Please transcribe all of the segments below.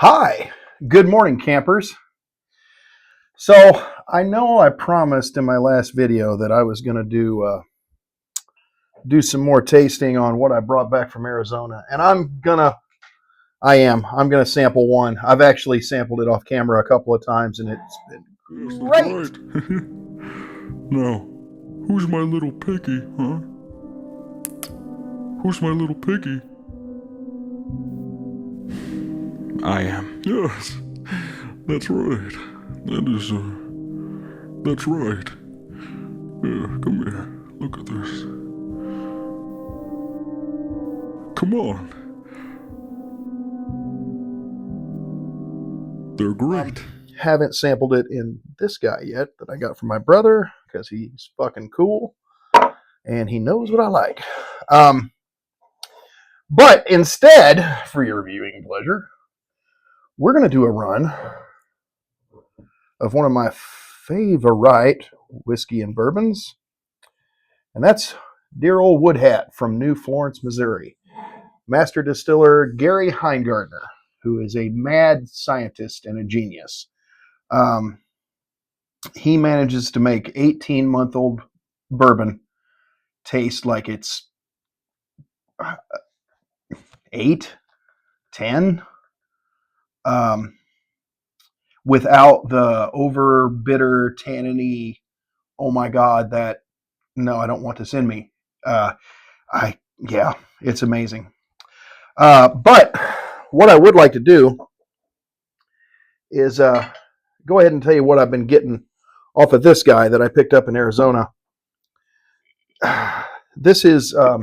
Hi, good morning, campers. So I know I promised in my last video that I was going to do some more tasting on what I brought back from Arizona, and I'm gonna sample one. I've actually sampled it off camera a couple of times, and it's been Yes, that's great. right. Now, who's my little piggy, huh? Who's my little piggy? I am. Yes, that's right. That's right. Here, come here. Look at this. Come on. They're great. Haven't sampled it in this guy yet that I got from my brother because he's fucking cool and he knows what I like. But instead, for your viewing pleasure, we're going to do a run of one of my favorite whiskey and bourbons, and that's dear old Wood Hat from New Florence, Missouri. Master distiller Gary Heingardner, who is a mad scientist and a genius. Um, he manages to make 18-month-old bourbon taste like it's 8, 10, without the over bitter, tanniny, oh my God, that no, I don't want this in me. Uh, yeah, it's amazing. But what I would like to do is go ahead and tell you what I've been getting off of this guy that I picked up in Arizona. This is, oh,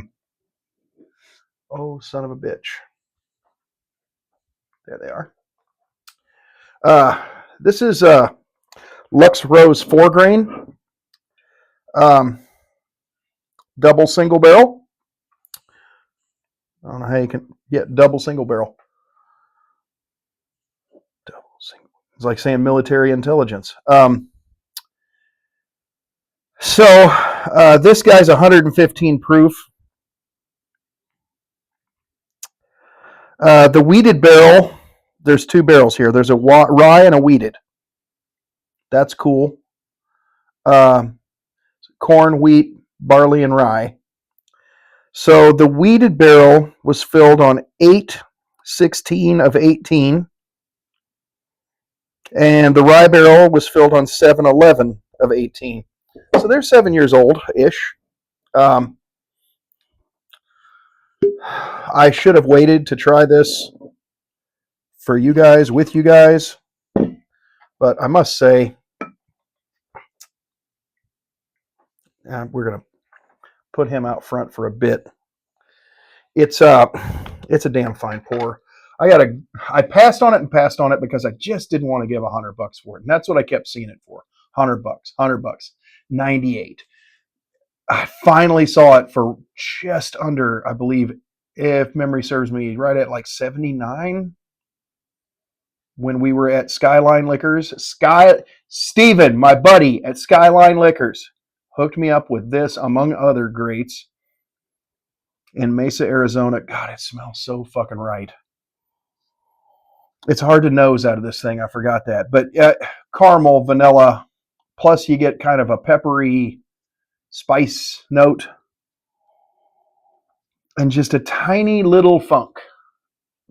son of a bitch. There they are. This is Lux Rose 4-grain, um, double single barrel. I don't know how you can get double single barrel. Double single. It's like saying military intelligence. So this guy's 115 proof. The wheated barrel, there's 2 barrels here. There's a rye and a wheated. That's cool. Corn, wheat, barley, and rye. So the wheated barrel was filled on 8/16 of 18, and the rye barrel was filled on 7/11 of 18. So they're 7 years old-ish. I should have waited to try this for you guys, with you guys, but I must say, we're going to put him out front for a bit. It's a damn fine pour. I passed on it because I just didn't want to give $100 for it, and that's what I kept seeing it for. $100, $100, 98. I finally saw it for just under, I believe, if memory serves me, right at like 79 when we were at Skyline Liquors. Steven, my buddy at Skyline Liquors, hooked me up with this, among other greats, in Mesa, Arizona. God, it smells so fucking right. It's hard to nose out of this thing. I forgot that. But caramel, vanilla, plus you get kind of a peppery spice note and just a tiny little funk.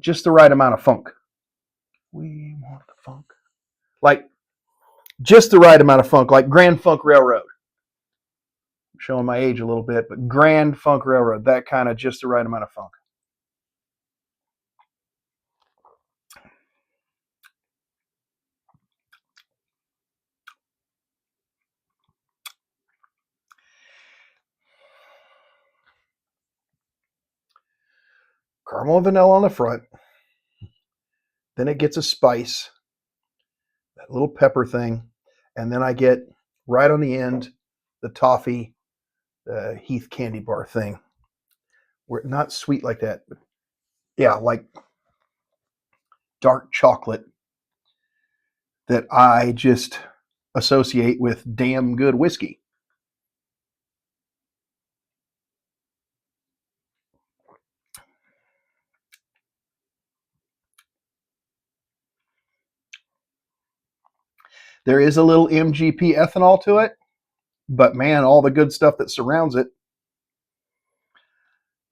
Just the right amount of funk. We want the funk. Like, just the right amount of funk, like Grand Funk Railroad. I'm showing my age a little bit, but Grand Funk Railroad, that kind of just the right amount of funk. Caramel and vanilla on the front. Then it gets a spice, that little pepper thing. And then I get right on the end the toffee, the Heath candy bar thing. We're not sweet like that, but yeah, like dark chocolate that I just associate with damn good whiskey. There is a little MGP ethanol to it, but man, all the good stuff that surrounds it.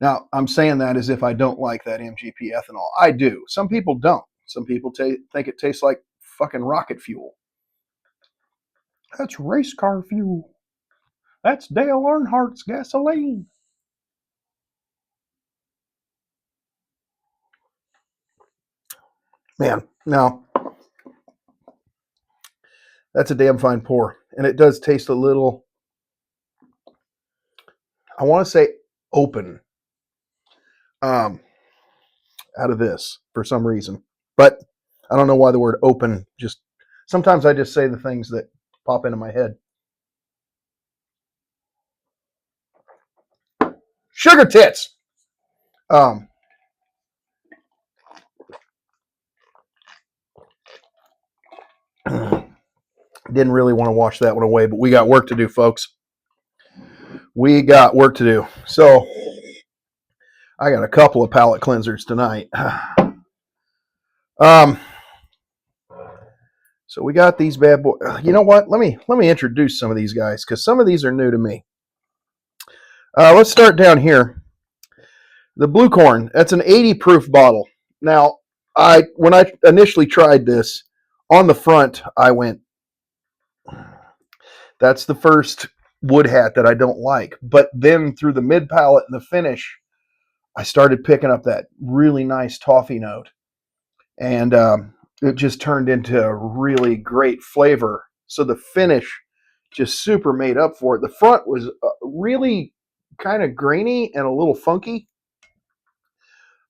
Now, I'm saying that as if I don't like that MGP ethanol. I do. Some people don't. Some people think it tastes like fucking rocket fuel. That's race car fuel. That's Dale Earnhardt's gasoline. Man, now, that's a damn fine pour. And it does taste a little, I want to say open out of this for some reason. But I don't know why the word open just, sometimes I just say the things that pop into my head. Sugar tits. Didn't really want to wash that one away, but we got work to do, folks. We got work to do. So I got a couple of palate cleansers tonight. So we got these bad boys. You know what? Let me introduce some of these guys because some of these are new to me. Let's start down here. The Blue Corn. That's an 80 proof bottle. Now, when I initially tried this, on the front, I went, that's the first wood hat that I don't like. But then through the mid palate and the finish, I started picking up that really nice toffee note. And it just turned into a really great flavor. So the finish just super made up for it. The front was really kind of grainy and a little funky.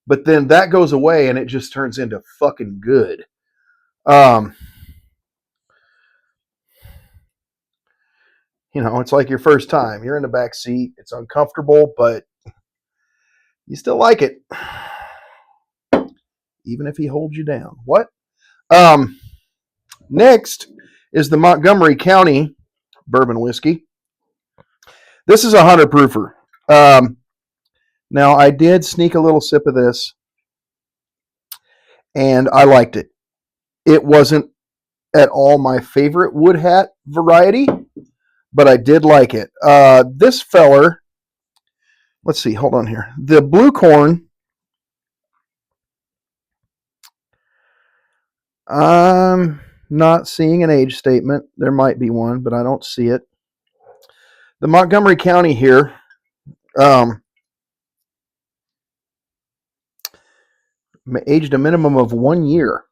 But then that goes away and it just turns into fucking good. It's like your first time. You're in the back seat. It's uncomfortable, but you still like it. Even if he holds you down. What? Next is the Montgomery County bourbon whiskey. This is a 100 proofer. Now, I did sneak a little sip of this, and I liked it. It wasn't at all my favorite wood hat variety, but I did like it. This feller, let's see, hold on here. The Blue Corn, I'm not seeing an age statement. There might be one, but I don't see it. The Montgomery County here, aged a minimum of 1 year.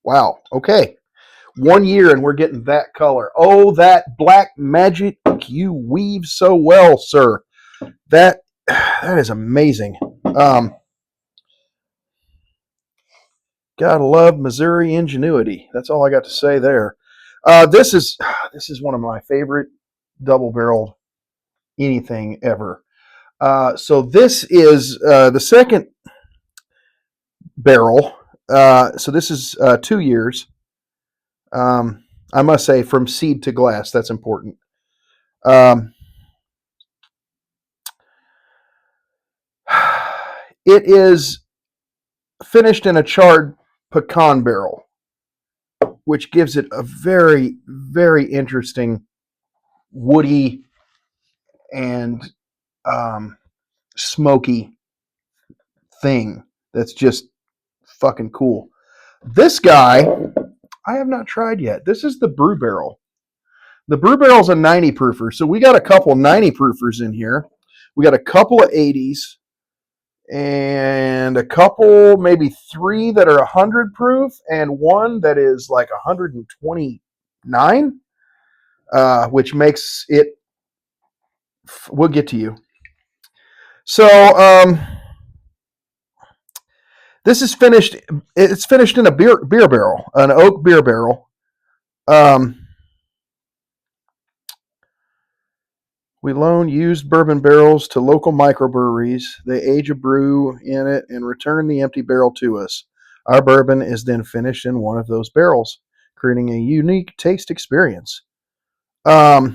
Wow. Okay. 1 year and we're getting that color. Oh, that black magic you weave so well, sir. That is amazing. Gotta love Missouri ingenuity. That's all I got to say there. This is one of my favorite double-barreled anything ever. So this is the second barrel. So this is 2 years. I must say, from seed to glass, that's important. It is finished in a charred pecan barrel, which gives it a very, very interesting woody and smoky thing that's just fucking cool. This guy, I have not tried yet. This is the Brew Barrel. The Brew Barrel's a 90 proofer, so we got a couple 90 proofers in here. We got a couple of 80s and a couple, maybe 3 that are 100 proof and one that is like 129, which makes it, we'll get to you. So this is finished, it's finished in a beer barrel, an oak beer barrel. We loan used bourbon barrels to local microbreweries. They age a brew in it and return the empty barrel to us. Our bourbon is then finished in one of those barrels, creating a unique taste experience. So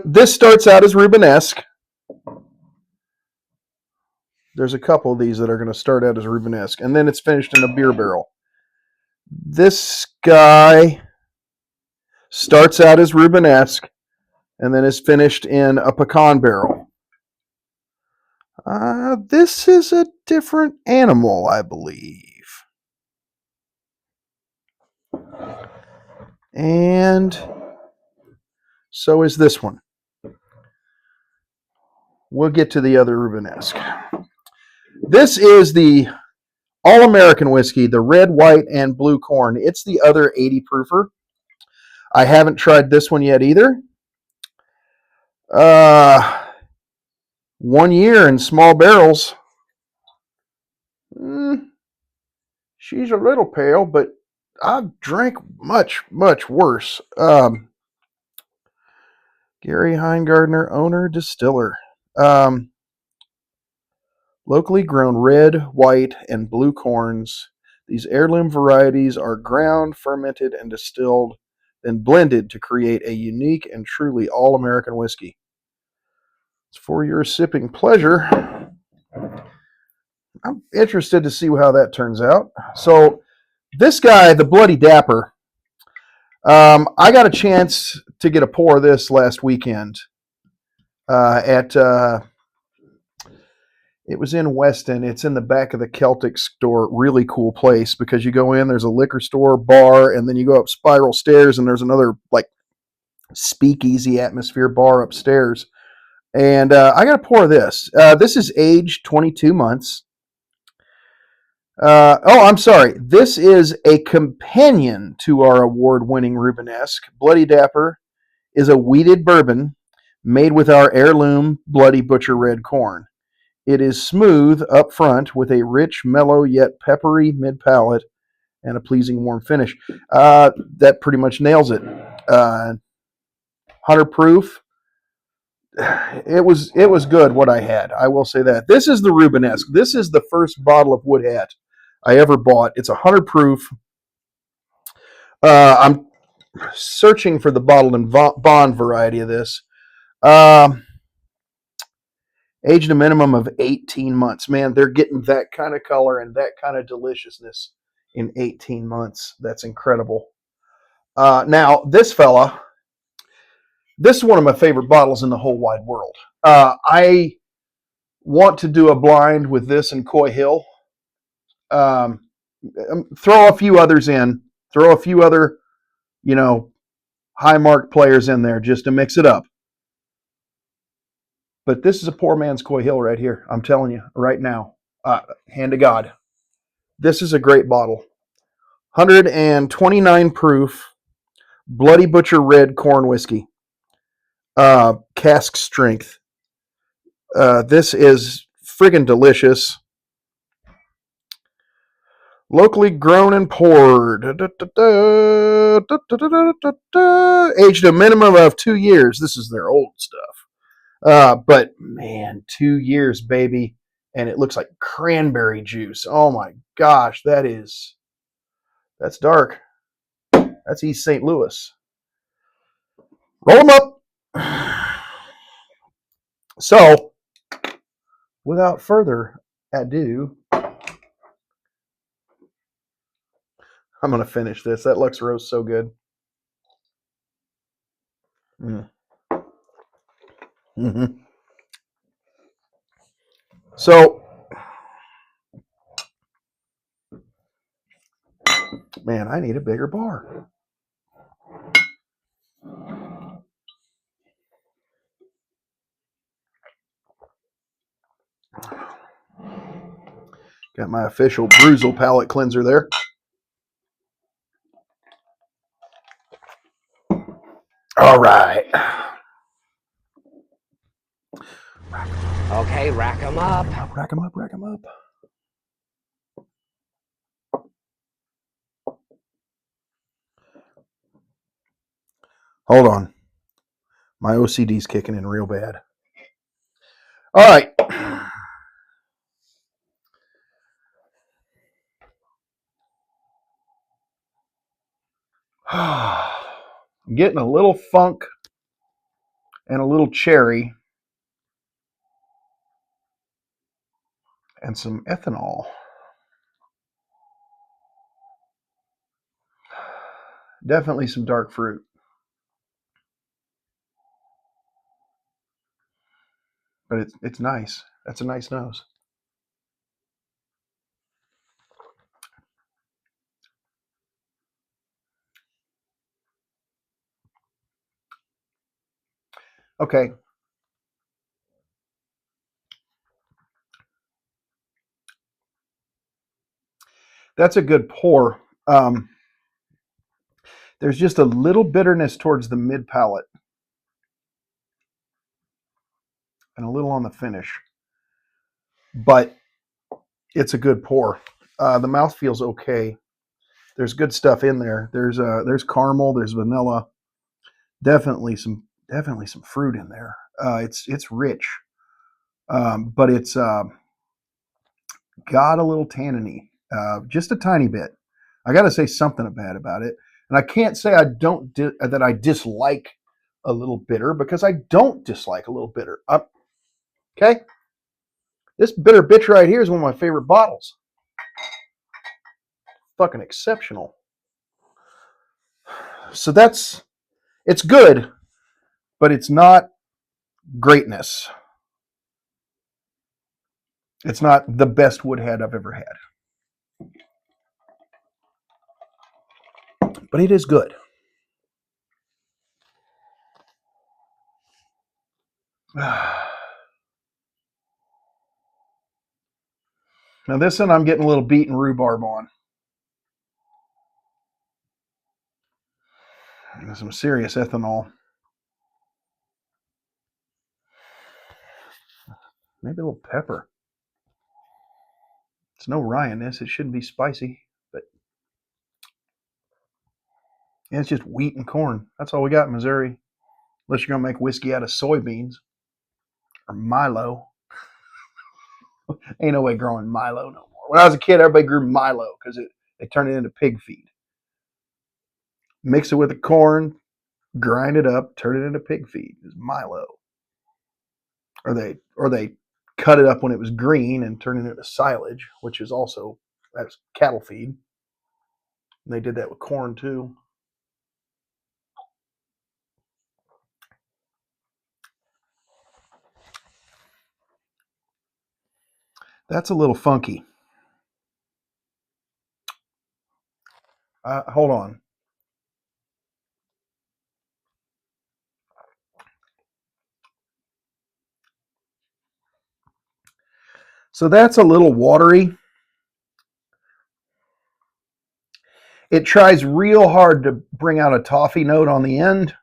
this starts out as Rubenesque. There's a couple of these that are going to start out as Rubenesque, and then it's finished in a beer barrel. This guy starts out as Rubenesque and then is finished in a pecan barrel. This is a different animal, I believe. And so is this one. We'll get to the other Rubenesque. This is the All-American whiskey, the red, white, and blue corn. It's the other 80 proofer. I haven't tried this one yet either. 1 year in small barrels. She's a little pale, but I've drank much, much worse. Gary Heingardner, owner, distiller. Locally grown red, white, and blue corns. These heirloom varieties are ground, fermented, and distilled, then blended to create a unique and truly all-American whiskey. It's for your sipping pleasure. I'm interested to see how that turns out. So this guy, the Bloody Dapper, I got a chance to get a pour of this last weekend it was in Weston. It's in the back of the Celtic store. Really cool place because you go in, there's a liquor store, bar, and then you go up spiral stairs and there's another like speakeasy atmosphere bar upstairs. And I got a pour of this. This is aged 22 months. I'm sorry. This is a companion to our award-winning Rubenesque. Bloody Dapper is a wheated bourbon made with our heirloom Bloody Butcher red corn. It is smooth up front with a rich, mellow, yet peppery mid-palate and a pleasing warm finish. That pretty much nails it. 100 proof. It was good what I had. I will say that. This is the Rubenesque. This is the first bottle of Wood Hat I ever bought. It's 100 proof. I'm searching for the bottled and bond variety of this. Aged a minimum of 18 months. Man, they're getting that kind of color and that kind of deliciousness in 18 months. That's incredible. Now, this fella, this is one of my favorite bottles in the whole wide world. I want to do a blind with this and Coy Hill. Throw a few others in. Throw a few other, high mark players in there just to mix it up. But this is a poor man's Coy Hill right here. I'm telling you right now. Hand to God. This is a great bottle. 129 proof Bloody Butcher red corn whiskey. Cask strength. This is friggin' delicious. Locally grown and poured. Aged a minimum of 2 years. This is their old stuff. But man, 2 years, baby. And it looks like cranberry juice. Oh my gosh, that's dark. That's East St. Louis. Roll them up. So, without further ado, I'm going to finish this. That Lux Rose so good. Mm-hmm. So, man, I need a bigger bar. Got my official Bruzel palate cleanser there. All right. Okay, rack 'em up. Rack 'em up, rack 'em up. Hold on. My OCD's kicking in real bad. All right. I'm getting a little funk and a little cherry and some ethanol. Definitely some dark fruit. But it's nice. That's a nice nose. Okay. That's a good pour. There's just a little bitterness towards the mid palate and a little on the finish. But it's a good pour. The mouth feels okay. There's good stuff in there. There's caramel, there's vanilla, definitely some fruit in there. It's rich, but it's got a little tanniny, just a tiny bit. I got to say something bad about it, and I can't say I don't that I dislike a little bitter because I don't dislike a little bitter. Okay, this bitter bitch right here is one of my favorite bottles. Fucking exceptional. So it's good, but it's not greatness. It's not the best woodhead I've ever had, but it is good. Now this one I'm getting a little beaten rhubarb on. Some serious ethanol. Maybe a little pepper. It's no rye in this. It shouldn't be spicy, but yeah, it's just wheat and corn. That's all we got in Missouri. Unless you're gonna make whiskey out of soybeans or Milo. Ain't no way growing Milo no more. When I was a kid, everybody grew Milo because they turned it into pig feed. Mix it with the corn, grind it up, turn it into pig feed. It's Milo. Or they cut it up when it was green and turn it into silage, which is also that's cattle feed. And they did that with corn too. That's a little funky. Hold on. So that's a little watery. It tries real hard to bring out a toffee note on the end.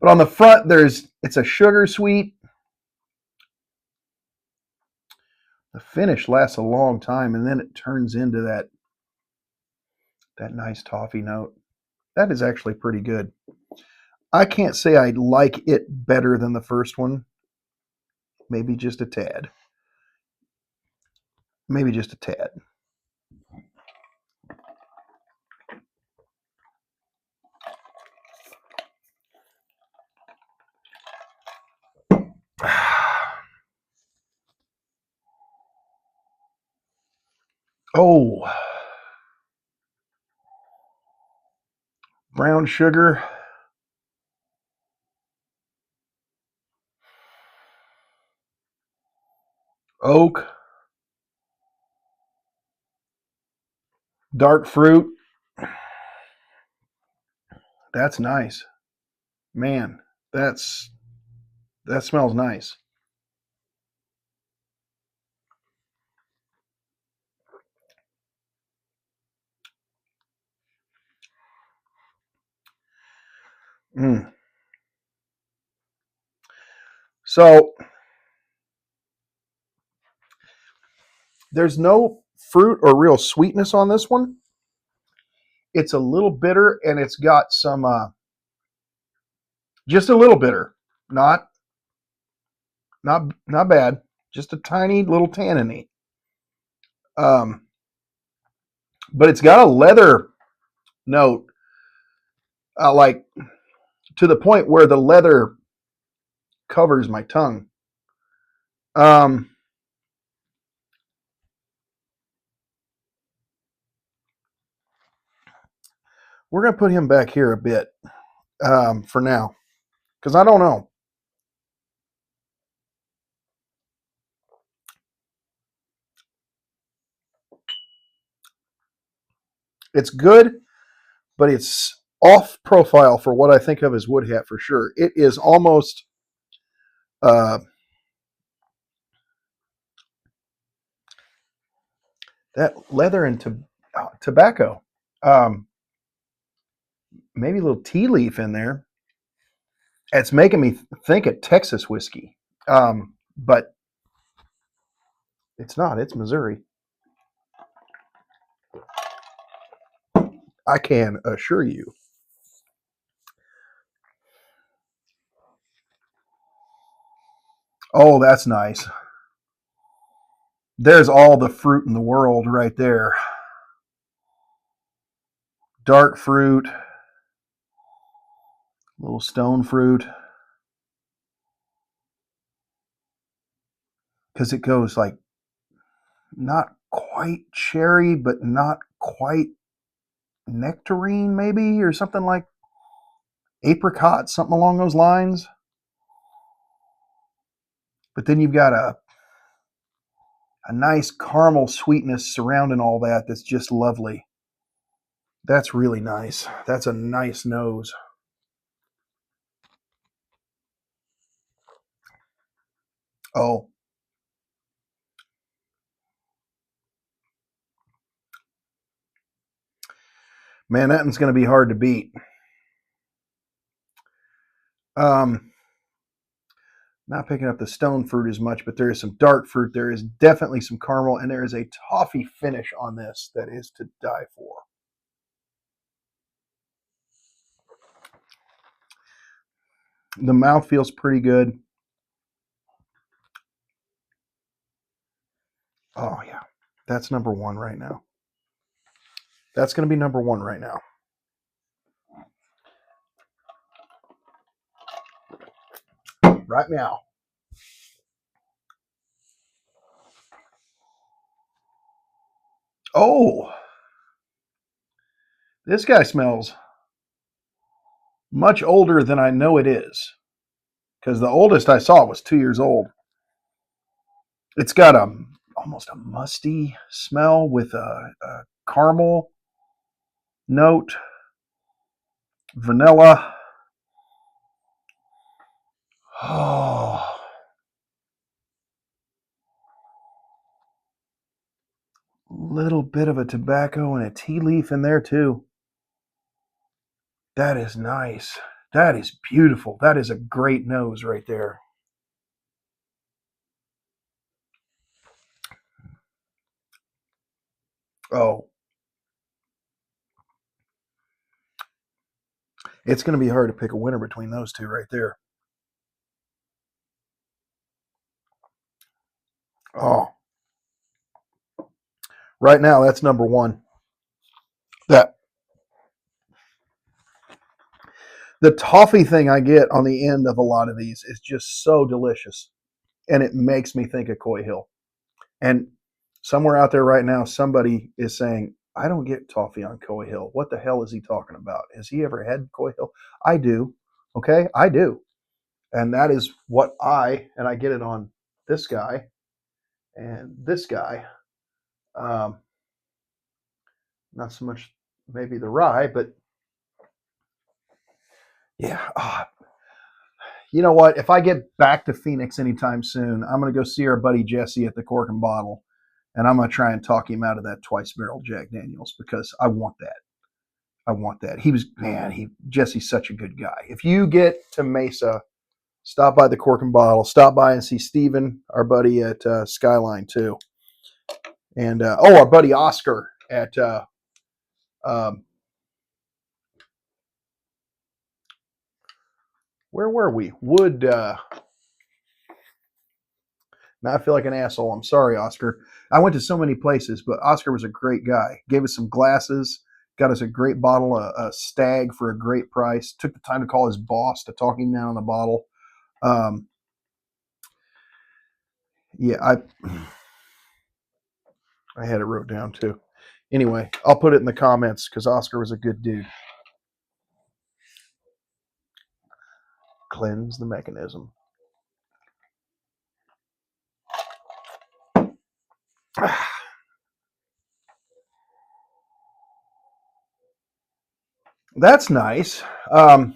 But on the front, it's a sugar sweet. The finish lasts a long time, and then it turns into that nice toffee note. That is actually pretty good. I can't say I like it better than the first one. Maybe just a tad. Maybe just a tad. Oh, brown sugar. Oak. Dark fruit. That's nice. Man, that smells nice. Mm. So there's no fruit or real sweetness on this one. It's a little bitter, and it's got some just a little bitter. Not bad. Just a tiny little tanniny. Um, but it's got a leather note, like to the point where the leather covers my tongue. Um, We're going to put him back here a bit for now, because I don't know. It's good, but it's off profile for what I think of as wood hat for sure. It is almost that leather and tobacco. Maybe a little tea leaf in there. It's making me think of Texas whiskey, but it's not. It's Missouri. I can assure you. Oh, that's nice. There's all the fruit in the world right there. Dark fruit, little stone fruit. Because it goes like not quite cherry, but not quite nectarine, maybe, or something like apricot, something along those lines. But then you've got a nice caramel sweetness surrounding all that that's just lovely. That's really nice. That's a nice nose. Oh, man, that one's going to be hard to beat. Not picking up the stone fruit as much, but there is some dark fruit. There is definitely some caramel, and there is a toffee finish on this that is to die for. The mouth feels pretty good. Oh, yeah. That's number one right now. That's going to be number one right now. Right meow. Oh, this guy smells much older than I know it is. Because the oldest I saw was 2 years old. It's got almost a musty smell with a caramel note, vanilla. Oh, little bit of a tobacco and a tea leaf in there too. That is nice. That is beautiful. That is a great nose right there. Oh, it's going to be hard to pick a winner between those two right there. Oh, right now that's number one. That the toffee thing I get on the end of a lot of these is just so delicious, and it makes me think of Coy Hill. And somewhere out there right now, somebody is saying, "I don't get toffee on Coy Hill. What the hell is he talking about? Has he ever had Coy Hill?" I do. Okay, I do, and that is what I get it on this guy and this guy. Um, Not so much maybe the rye, but yeah. You know what? If I get back to Phoenix anytime soon, I'm going to go see our buddy Jesse at the Cork and Bottle, and I'm going to try and talk him out of that twice barrel Jack Daniels because I want that. I want that. Jesse's such a good guy. If you get to Mesa, stop by the Cork and Bottle. Stop by and see Steven, our buddy at Skyline too, and our buddy Oscar at um, where were we? Wood. Now I feel like an asshole. I'm sorry, Oscar. I went to so many places, but Oscar was a great guy. Gave us some glasses, got us a great bottle, a Stag for a great price. Took the time to call his boss to talk him down on the bottle. Um, yeah, I had it wrote down too. Anyway, I'll put it in the comments because Oscar was a good dude. cleanse the mechanism. That's nice. I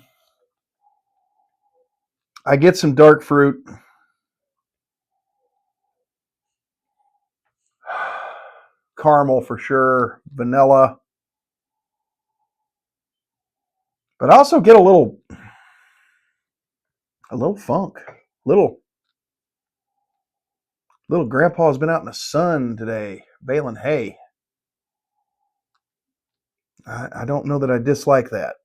get some dark fruit. Caramel for sure. Vanilla. But I also get a little funk. Little grandpa's been out in the sun today baling hay. I don't know that I dislike that.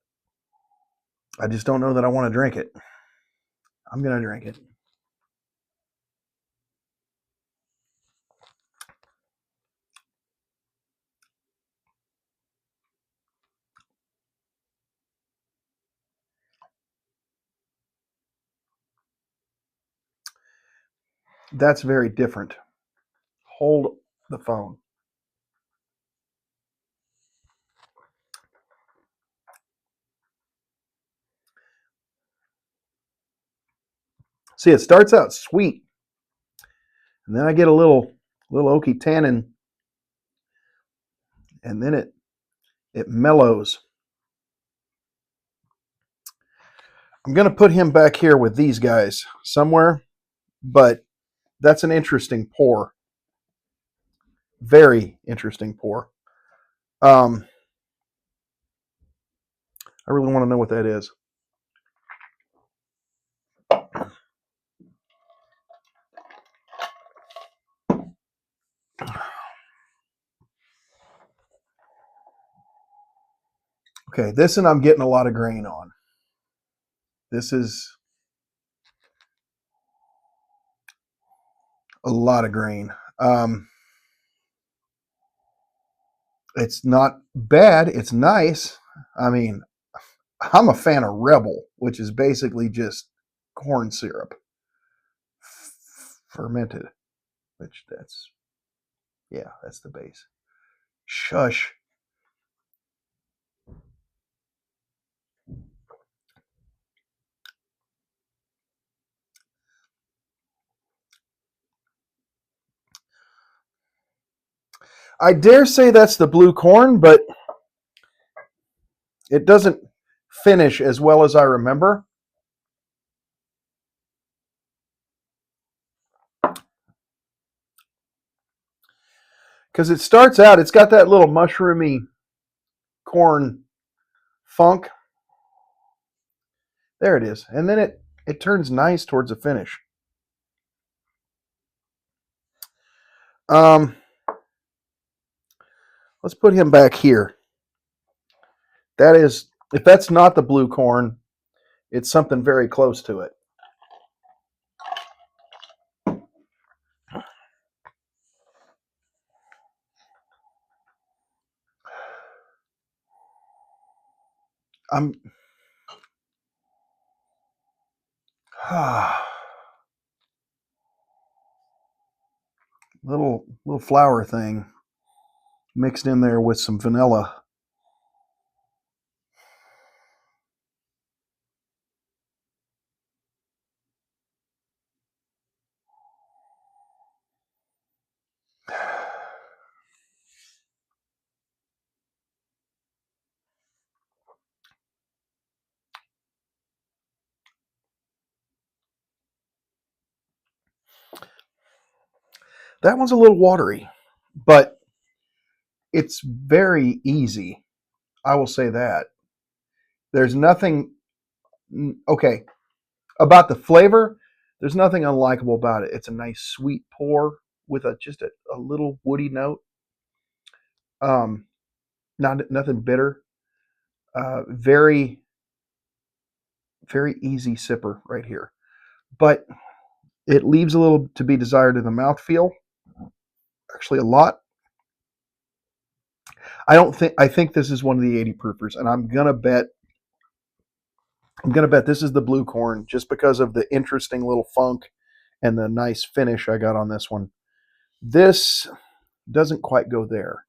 I just don't know that I want to drink it. I'm going to drink it. That's very different. Hold the phone. See, it starts out sweet, and then I get a little oaky tannin, and then it mellows. I'm going to put him back here with these guys somewhere, but that's an interesting pour. Very interesting pour. I really want to know what that is. Okay, this one I'm getting a lot of grain on. This is a lot of grain. It's not bad. It's nice. I mean, I'm a fan of Rebel, which is basically just corn syrup fermented, which that's the base. Shush. I dare say that's the blue corn, but it doesn't finish as well as I remember. Because it starts out, it's got that little mushroomy corn funk. There it is. And then it turns nice towards the finish. Let's put him back here. That is, if that's not the blue corn, it's something very close to it. I'm little flour thing mixed in there with some vanilla. That one's a little watery, but it's very easy. I will say that. There's nothing okay about the flavor. There's nothing unlikable about it. It's a nice sweet pour with just a little woody note. Nothing bitter. Very very easy sipper right here, but it leaves a little to be desired in the mouthfeel. Actually, a lot. I think this is one of the 80 proofers, and I'm gonna bet this is the blue corn just because of the interesting little funk and the nice finish I got on this one. This doesn't quite go there.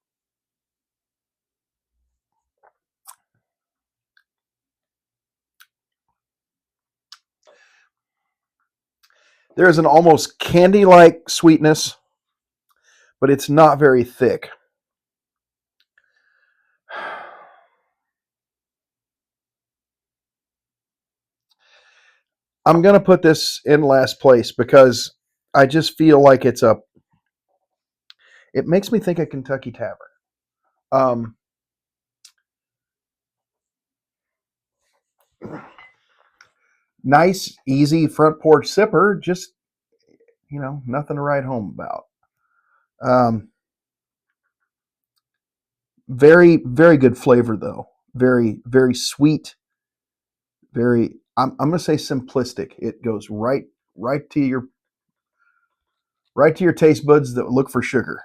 There's an almost candy-like sweetness, but it's not very thick. I'm going to put this in last place because I just feel like it makes me think of Kentucky Tavern. Nice, easy front porch sipper, just, nothing to write home about. Very, very good flavor though. Very, very sweet. I'm going to say simplistic. It goes right to your taste buds that look for sugar.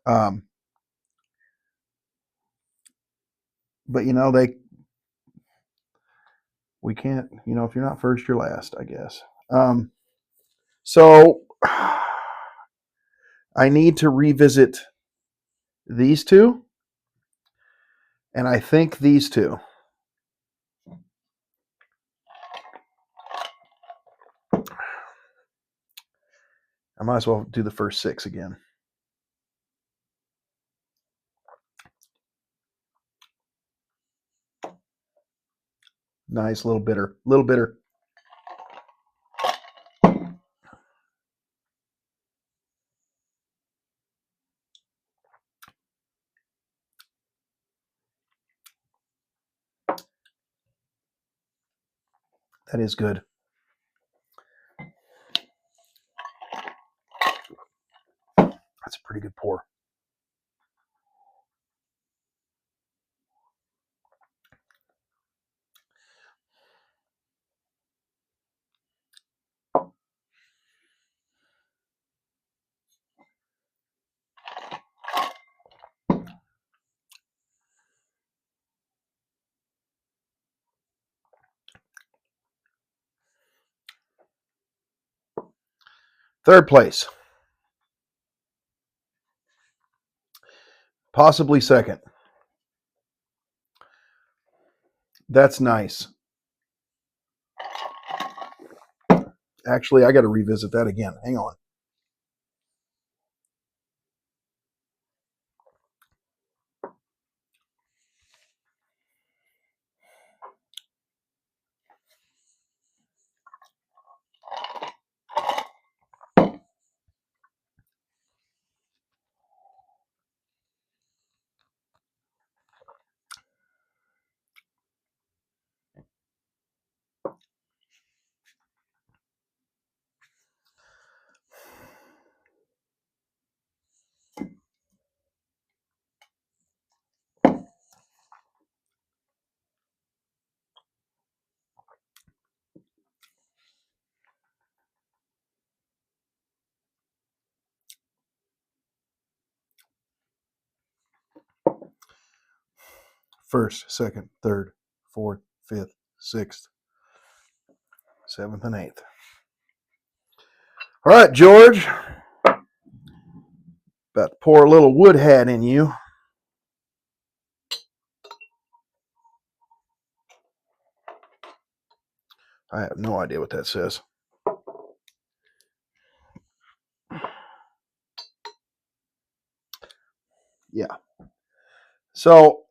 But we can't, if you're not first, you're last, I guess. So I need to revisit these two, and I think these two. I might as well do the first 6 again. Nice, little bitter. That is good. That's a pretty good pour. Third place. Possibly second. That's nice. Actually, I got to revisit that again. Hang on. First, second, third, fourth, fifth, sixth, seventh, and eighth. All right, George. About to pour a little wood hat in you. I have no idea what that says. Yeah. So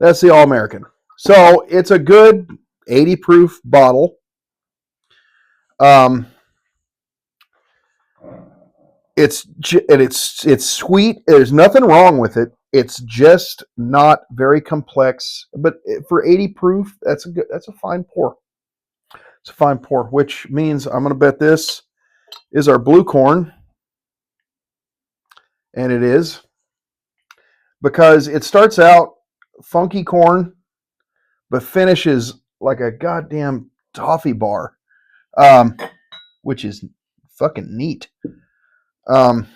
that's the All American. So it's a good 80 proof bottle. It's sweet. There's nothing wrong with it. It's just not very complex. But for 80 proof, that's a fine pour. It's a fine pour, which means I'm going to bet this is our blue corn, and it is, because it starts out funky corn, but finishes like a goddamn toffee bar, which is fucking neat. Really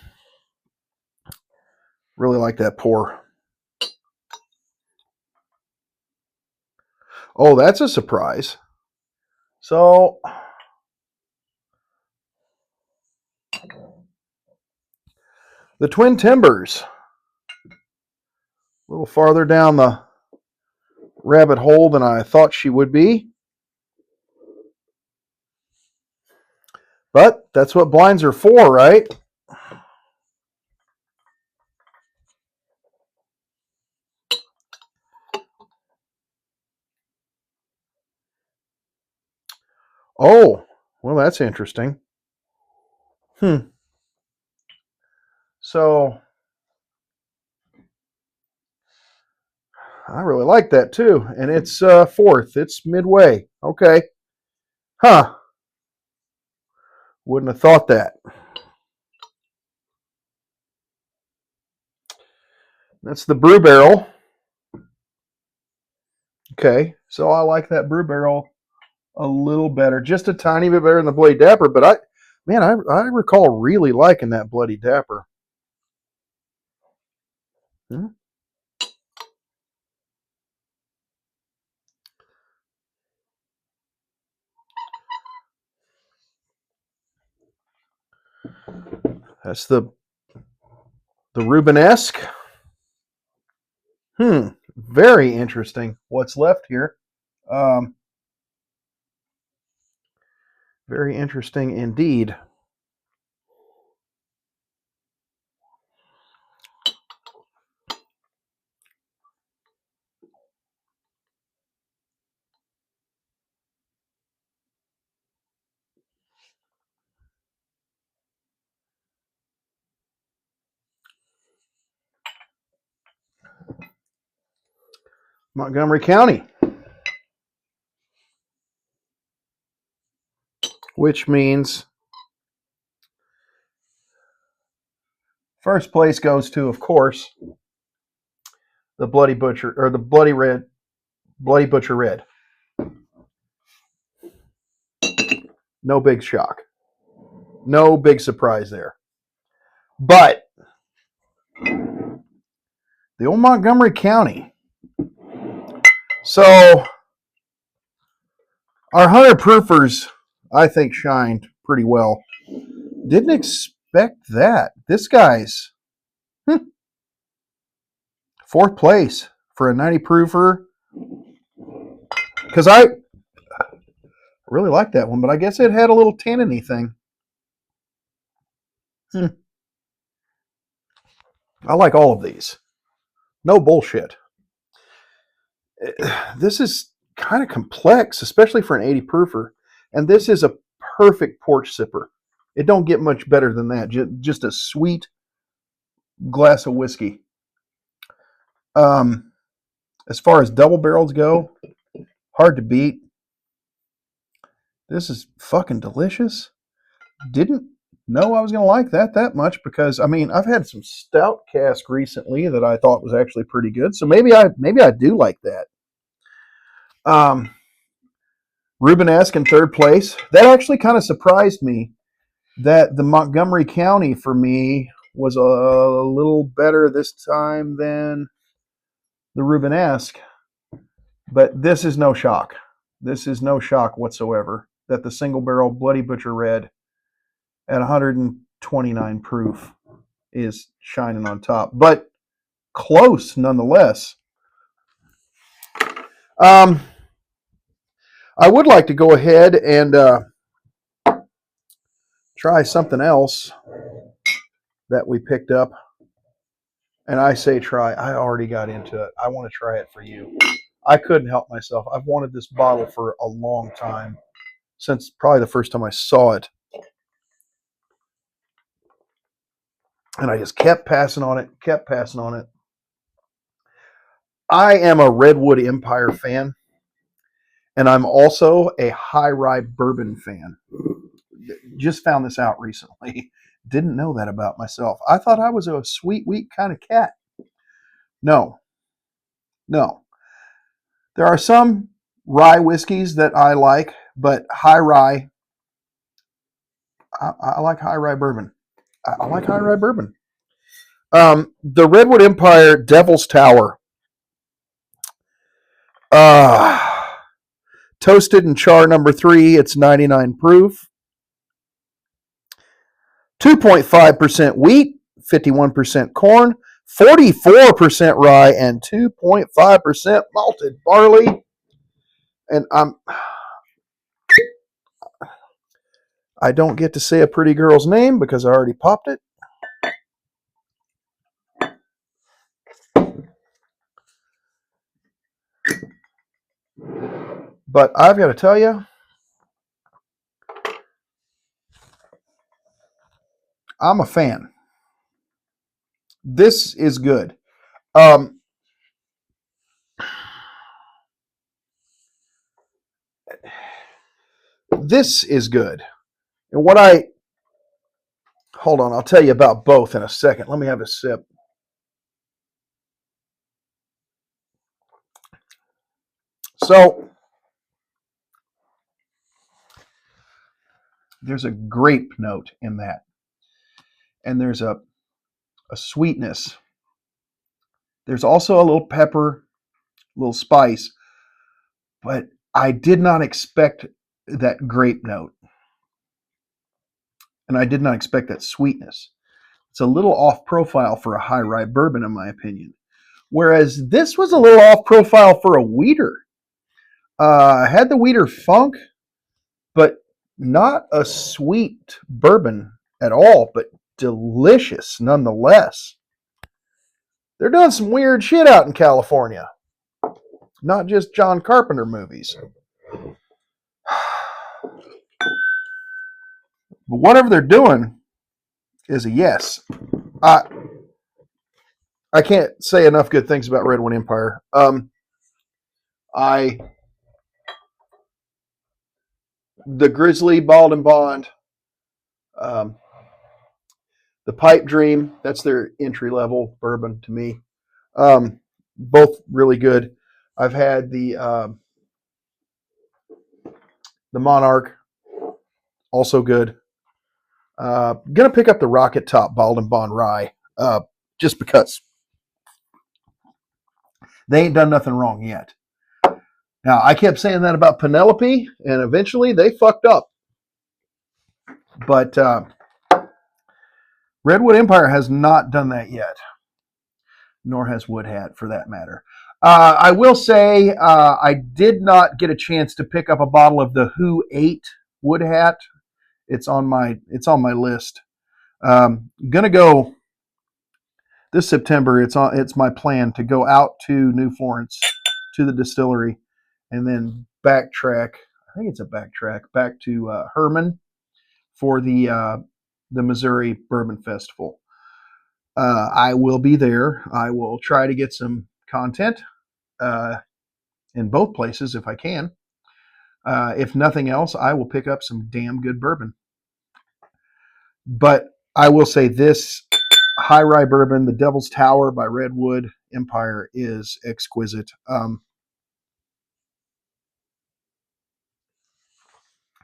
like that pour. Oh, that's a surprise. So the Twin Timbers. A little farther down the rabbit hole than I thought she would be. But that's what blinds are for, right? Oh, well, that's interesting. So I really like that too. And it's fourth. It's midway. Okay. Huh. Wouldn't have thought that. That's the brew barrel. Okay. So I like that brew barrel a little better. Just a tiny bit better than the Bloody Dapper. But I recall really liking that Bloody Dapper. Hmm? That's the Rubenesque. Very interesting. What's left here? Very interesting indeed. Montgomery County, which means first place goes to, of course, the Bloody Butcher, or the Bloody Butcher Red. No big shock. No big surprise there. But the old Montgomery County. So our 100 proofers, I think, shined pretty well. Didn't expect that. This guy's fourth place for a 90 proofer. Because I really like that one, but I guess it had a little tanniny thing. I like all of these. No bullshit. This is kind of complex, especially for an 80 proofer. And this is a perfect porch sipper. It don't get much better than that. Just a sweet glass of whiskey. As far as double barrels go, hard to beat. This is fucking delicious. Didn't know I was going to like that much because, I mean, I've had some stout cask recently that I thought was actually pretty good. So maybe I do like that. Rubenesque in third place. That actually kind of surprised me that the Montgomery County for me was a little better this time than the Rubenesque. But this is no shock. This is no shock whatsoever that the single barrel Bloody Butcher Red at 129 proof is shining on top. But close nonetheless. I would like to go ahead and try something else that we picked up. And I say try. I already got into it. I want to try it for you. I couldn't help myself. I've wanted this bottle for a long time, since probably the first time I saw it. And I just kept passing on it. I am a Redwood Empire fan, and I'm also a High Rye Bourbon fan. Just found this out recently. Didn't know that about myself. I thought I was a sweet wheat kind of cat. No. There are some rye whiskeys that I like, but high rye, I like high rye bourbon. I like high rye bourbon. The Redwood Empire Devil's Tower. Toasted and char number 3. It's 99 proof. 2.5% wheat, 51% corn, 44% rye and 2.5% malted barley. And I don't get to say a pretty girl's name because I already popped it. But I've got to tell you, I'm a fan. This is good. This is good. And hold on, I'll tell you about both in a second. Let me have a sip. So, there's a grape note in that. And there's a sweetness. There's also a little pepper, a little spice, but I did not expect that grape note. And I did not expect that sweetness. It's a little off profile for a high rye bourbon, in my opinion. Whereas this was a little off profile for a wheater. Had the wheater funk, but not a sweet bourbon at all, but delicious nonetheless. They're doing some weird shit out in California. Not just John Carpenter movies. But whatever they're doing is a yes. I can't say enough good things about Redwood Empire. The Grizzly, Bald and Bond, the Pipe Dream, that's their entry level bourbon to me. Both really good. I've had the Monarch, also good. Gonna pick up the Rocket Top Bald and Bond Rye, just because they ain't done nothing wrong yet. Now, I kept saying that about Penelope, and eventually they fucked up. But Redwood Empire has not done that yet, nor has Wood Hat, for that matter. I will say I did not get a chance to pick up a bottle of the Who Ate Wood Hat. It's on my list. Gonna go this September. It's my plan to go out to New Florence to the distillery, and then backtrack. I think it's a backtrack back to Herman for the Missouri Bourbon Festival. I will be there. I will try to get some content in both places if I can. If nothing else, I will pick up some damn good bourbon. But I will say this high rye bourbon, the Devil's Tower by Redwood Empire, is exquisite.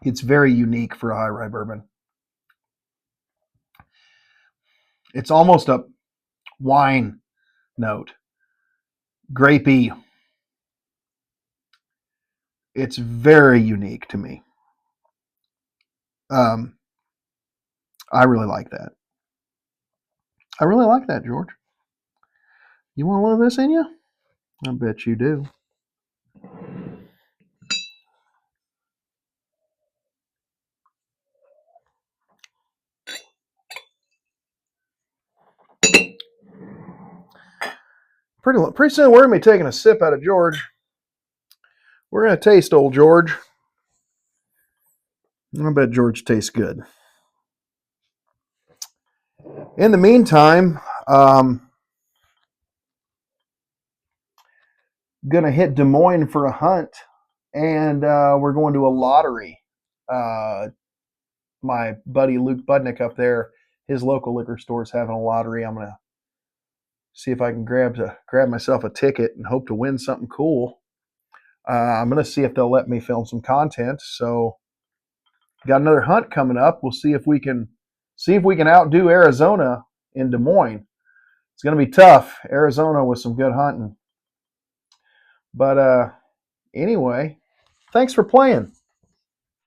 It's very unique for a high rye bourbon. It's almost a wine note, grapey. It's very unique to me. I really like that. I really like that, George. You want a little of this in you? I bet you do. Pretty soon we're going to be taking a sip out of George. We're going to taste old George. I bet George tastes good. In the meantime, going to hit Des Moines for a hunt, and we're going to a lottery. My buddy Luke Budnick up there, his local liquor store is having a lottery. I'm going to see if I can grab myself a ticket and hope to win something cool. I'm going to see if they'll let me film some content. So, got another hunt coming up. We'll see if we can outdo Arizona in Des Moines. It's going to be tough. Arizona with some good hunting. But anyway, thanks for playing.